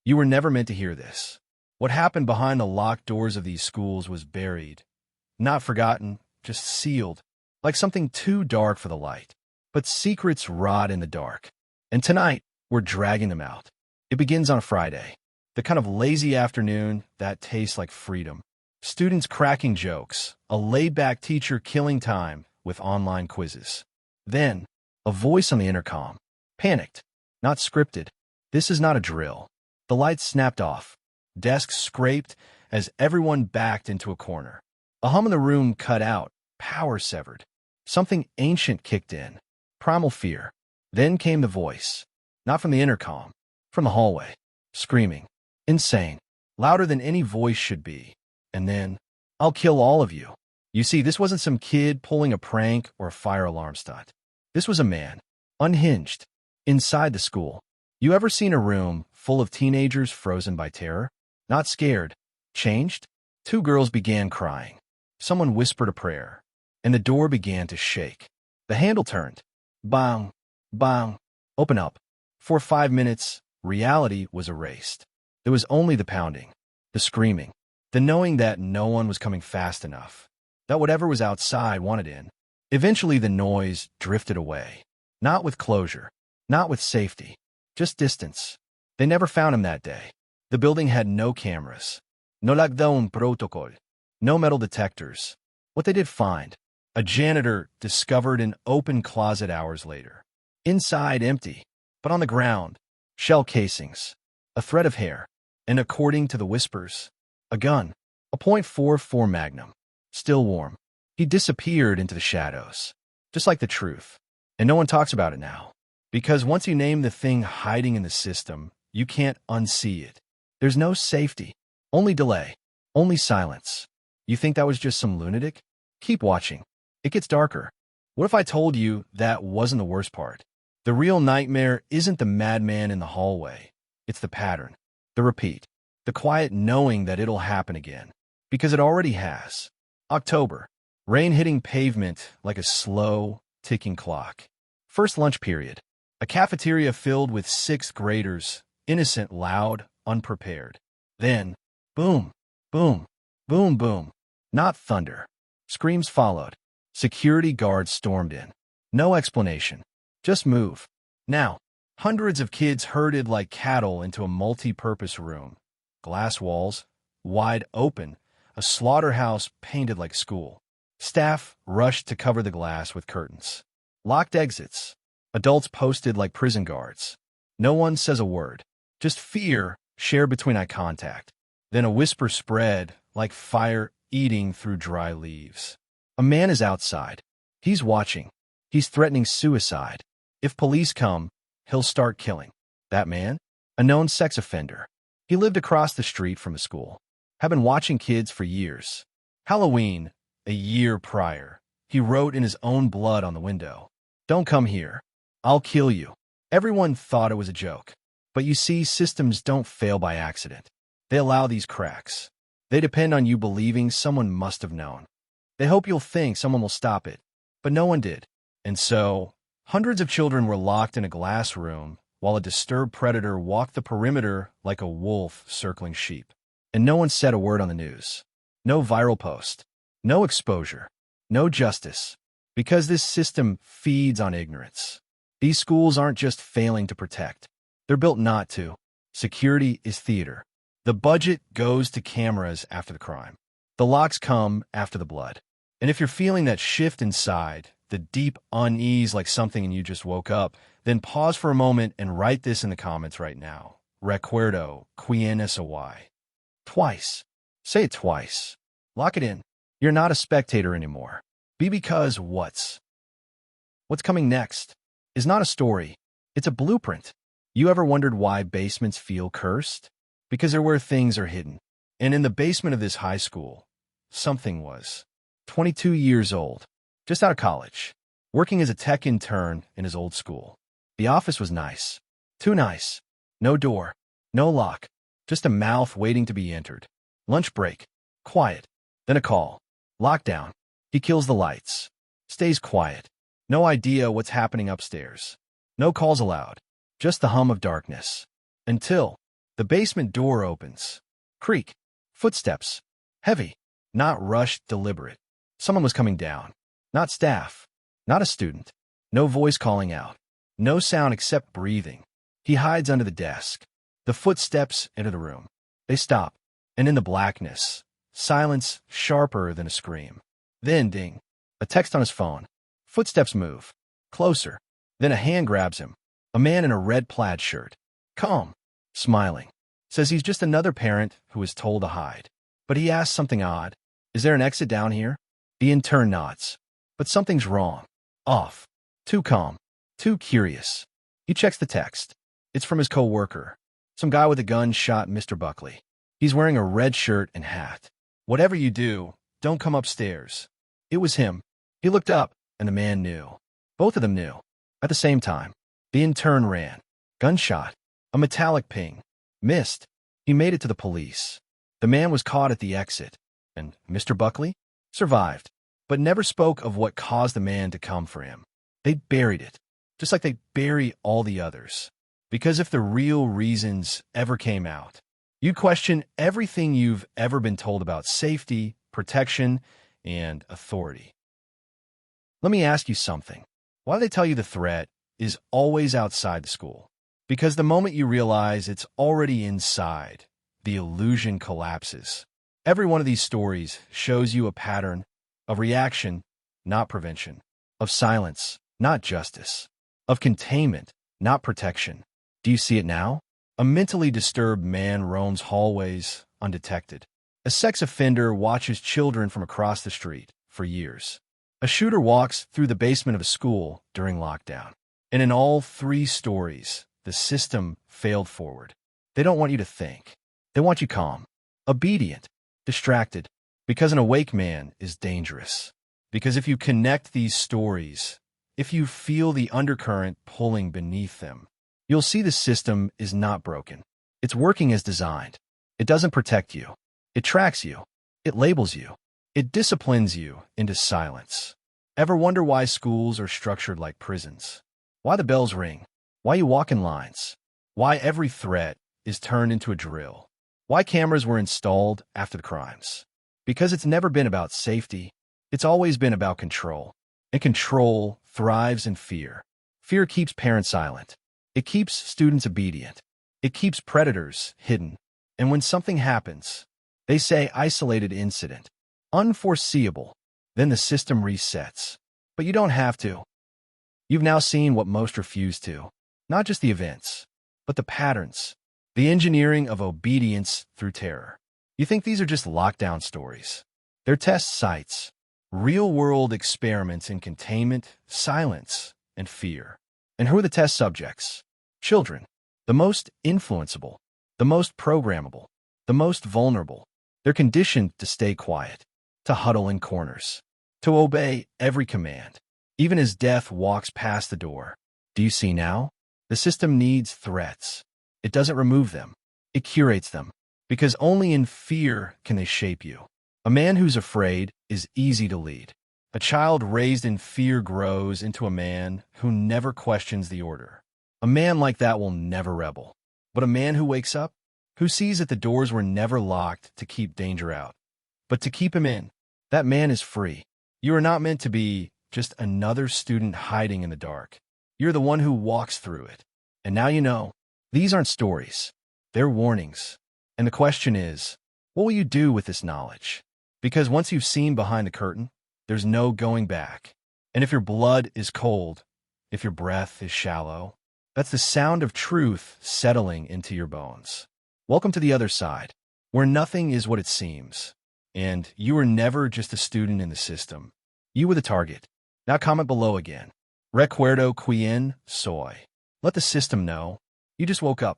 You were never meant to hear this. What happened behind the locked doors of these schools was buried. Not forgotten, just sealed, like something too dark for the light. But secrets rot in the dark. And tonight, we're dragging them out. It begins on a Friday. The kind of lazy afternoon that tastes like freedom. Students cracking jokes, a laid-back teacher killing time with online quizzes. Then, a voice on the intercom. Panicked. Not scripted. This is not a drill. The lights snapped off. Desks scraped as everyone backed into a corner. A hum in the room cut out. Power severed. Something ancient kicked in. Primal fear. Then came the voice. Not from the intercom. From the hallway. Screaming. Insane. Louder than any voice should be. And then, I'll kill all of you. You see, this wasn't some kid pulling a prank or a fire alarm stunt. This was a man. Unhinged. Inside the school. You ever seen a room full of teenagers frozen by terror? Not scared. Changed? Two girls began crying. Someone whispered a prayer. And the door began to shake. The handle turned. Bang. Bang. Open up. For 5 minutes, reality was erased. There was only the pounding, the screaming, the knowing that no one was coming fast enough, that whatever was outside wanted in. Eventually the noise drifted away. Not with closure, not with safety, just distance. They never found him that day. The building had no cameras, no lockdown protocol, no metal detectors. What they did find, a janitor discovered an open closet hours later. Inside empty, but on the ground, shell casings, a thread of hair, and according to the whispers, a gun, a .44 Magnum, still warm. He disappeared into the shadows, just like the truth. And no one talks about it now, because once you name the thing hiding in the system, you can't unsee it. There's no safety, only delay, only silence. You think that was just some lunatic? Keep watching. It gets darker. What if I told you that wasn't the worst part? The real nightmare isn't the madman in the hallway. It's the pattern, the repeat, the quiet knowing that it'll happen again. Because it already has. October. Rain hitting pavement like a slow, ticking clock. First lunch period. A cafeteria filled with sixth graders, innocent, loud, unprepared. Then, boom, boom, boom, boom. Not thunder. Screams followed. Security guards stormed in. No explanation. Just move. Now, hundreds of kids herded like cattle into a multi-purpose room. Glass walls, wide open, a slaughterhouse painted like school. Staff rushed to cover the glass with curtains. Locked exits. Adults posted like prison guards. No one says a word. Just fear shared between eye contact. Then a whisper spread like fire eating through dry leaves. A man is outside. He's watching. He's threatening suicide. If police come, he'll start killing. That man? A known sex offender. He lived across the street from the school. Had been watching kids for years. Halloween, a year prior, he wrote in his own blood on the window, "Don't come here. I'll kill you." Everyone thought it was a joke. But you see, systems don't fail by accident. They allow these cracks. They depend on you believing someone must have known. They hope you'll think someone will stop it. But no one did. And so, hundreds of children were locked in a glass room while a disturbed predator walked the perimeter like a wolf circling sheep. And no one said a word on the news. No viral post. No exposure. No justice. Because this system feeds on ignorance. These schools aren't just failing to protect. They're built not to. Security is theater. The budget goes to cameras after the crime. The locks come after the blood. And if you're feeling that shift inside, the deep unease like something and you just woke up, then pause for a moment and write this in the comments right now. RECUERDO QUIén SOY. Twice. Say it twice. Lock it in. You're not a spectator anymore. Be, because what's coming next is not a story. It's a blueprint. You ever wondered why basements feel cursed? Because they're where things are hidden. And in the basement of this high school, something was. 22 years old, just out of college, working as a tech intern in his old school. The office was nice. Too nice. No door. No lock. Just a mouth waiting to be entered. Lunch break. Quiet. Then a call. Lockdown. He kills the lights. Stays quiet. No idea what's happening upstairs. No calls allowed. Just the hum of darkness. Until The basement door opens. Creak. Footsteps. Heavy. Not rushed, deliberate. Someone was coming down. Not staff. Not a student. No voice calling out. No sound except breathing. He hides under the desk. The footsteps enter the room. They stop. And in the blackness, silence sharper than a scream. Then ding. A text on his phone. Footsteps move. Closer. Then a hand grabs him. A man in a red plaid shirt. Calm. Smiling. Says he's just another parent who was told to hide. But he asks something odd. Is there an exit down here? The intern nods. But something's wrong. Off. Too calm. Too curious. He checks the text. It's from his co-worker. Some guy with a gun shot Mr. Buckley. He's wearing a red shirt and hat. Whatever you do, don't come upstairs. It was him. He looked up, and the man knew. Both of them knew. At the same time, the intern ran. Gunshot. A metallic ping. Missed. He made it to the police. The man was caught at the exit. And Mr. Buckley survived, but never spoke of what caused the man to come for him. They buried it, just like they bury all the others. Because if the real reasons ever came out, you'd question everything you've ever been told about safety, protection, and authority. Let me ask you something. Why do they tell you the threat is always outside the school? Because the moment you realize it's already inside, the illusion collapses. Every one of these stories shows you a pattern of reaction, not prevention, of silence, not justice, of containment, not protection. Do you see it now? A mentally disturbed man roams hallways undetected. A sex offender watches children from across the street for years. A shooter walks through the basement of a school during lockdown. And in all three stories, the system failed forward. They don't want you to think. They want you calm, obedient, distracted, because an awake man is dangerous. Because if you connect these stories, if you feel the undercurrent pulling beneath them, you'll see the system is not broken. It's working as designed. It doesn't protect you. It tracks you. It labels you. It disciplines you into silence. Ever wonder why schools are structured like prisons? Why the bells ring? Why you walk in lines? Why every threat is turned into a drill? Why cameras were installed after the crimes? Because it's never been about safety. It's always been about control. And control thrives in fear. Fear keeps parents silent. It keeps students obedient. It keeps predators hidden. And when something happens, they say isolated incident, unforeseeable, then the system resets. But you don't have to. You've now seen what most refuse to. Not just the events, but the patterns. The engineering of obedience through terror. You think these are just lockdown stories. They're test sites, real-world experiments in containment, silence, and fear. And who are the test subjects? Children. The most influenceable, the most programmable, the most vulnerable. They're conditioned to stay quiet, to huddle in corners, to obey every command, even as death walks past the door. Do you see now? The system needs threats. It doesn't remove them. It curates them. Because only in fear can they shape you. A man who's afraid is easy to lead. A child raised in fear grows into a man who never questions the order. A man like that will never rebel. But a man who wakes up, who sees that the doors were never locked to keep danger out, but to keep him in, that man is free. You are not meant to be just another student hiding in the dark. You're the one who walks through it. And now you know, these aren't stories. They're warnings. And the question is, what will you do with this knowledge? Because once you've seen behind the curtain, there's no going back. And if your blood is cold, if your breath is shallow, that's the sound of truth settling into your bones. Welcome to the other side, where nothing is what it seems. And you were never just a student in the system. You were the target. Now comment below again. Recuerdo quien soy. Let the system know. You just woke up.